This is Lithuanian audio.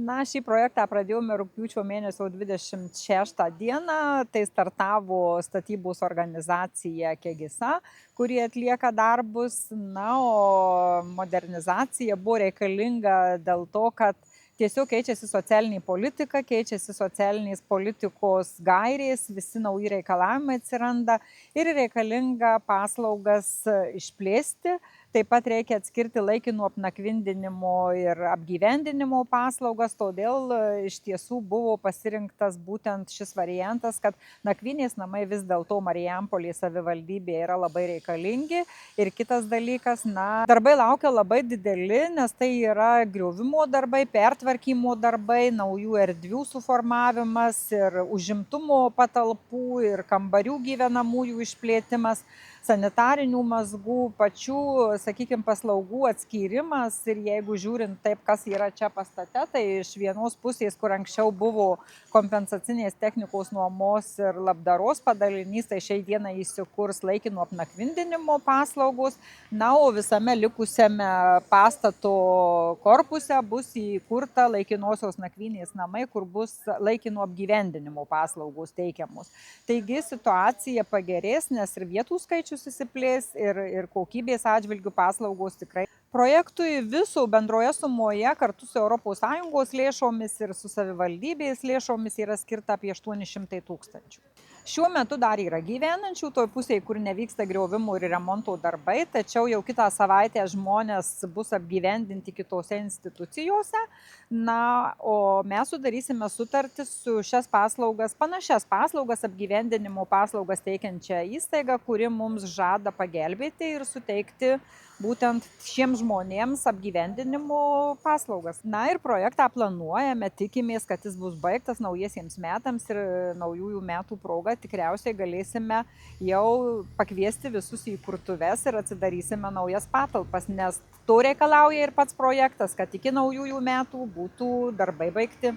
Šį projektą pradėjome rugpjūčio mėnesio 26 dieną. Tai startavo statybos organizacija Kegisa, kuri atlieka darbus. O modernizacija buvo reikalinga dėl to, kad tiesiog keičiasi socialinė politika, keičiasi socialinės politikos gairės, visi nauji reikalavimai atsiranda ir reikalinga paslaugas išplėsti. Taip pat reikia atskirti laikino apnakvindinimo ir apgyvendinimo paslaugas, todėl iš tiesų buvo pasirinktas būtent šis variantas, kad nakvynės namai vis dėlto Marijampolės savivaldybėje yra labai reikalingi. Ir kitas dalykas, darbai laukia labai dideli, nes tai yra griovimo darbai, pertvarkymo darbai, naujų erdvių suformavimas ir užimtumo patalpų ir kambarių gyvenamųjų išplėtimas, sanitarinių mazgų, pačių, sakykime, paslaugų atskyrimas. Ir jeigu žiūrint taip, kas yra čia pastate, tai iš vienos pusės, kur anksčiau buvo kompensacinės technikos nuomos ir labdaros padalinys, tai šiai dienai įsikurs laikino apnakvindinimo paslaugos. O visame likusiame pastato korpuse bus įkurta laikinosios nakvynės namai, kur bus laikino apgyvendinimo paslaugos teikiamos. Taigi situacija pagerės, nes ir vietų skaičius išsiplės ir kokybės atžvilgių paslaugos tikrai. Projektui viso bendroje sumoje kartu su ES lėšomis ir su savivaldybės lėšomis yra skirta apie 800 000. Šiuo metu dar yra gyvenančių toj pusėje, kur nevyksta griovimo ir remonto darbai, tačiau jau kitą savaitę žmonės bus apgyvendinti kitose institucijose. O mes sudarysime sutartį su panašias paslaugas, apgyvendinimo paslaugas teikiančią įstaigą, kuri mums žada pagelbėti ir suteikti būtent šiems žmonėms apgyvendinimo paslaugas. Ir projektą planuojame, tikimės, kad jis bus baigtas naujiesiems metams ir naujųjų metų proga tikriausiai galėsime jau pakviesti visus į įkurtuves ir atsidarysime naujas patalpas, nes to reikalauja ir pats projektas, kad iki naujųjų metų būtų darbai baigti.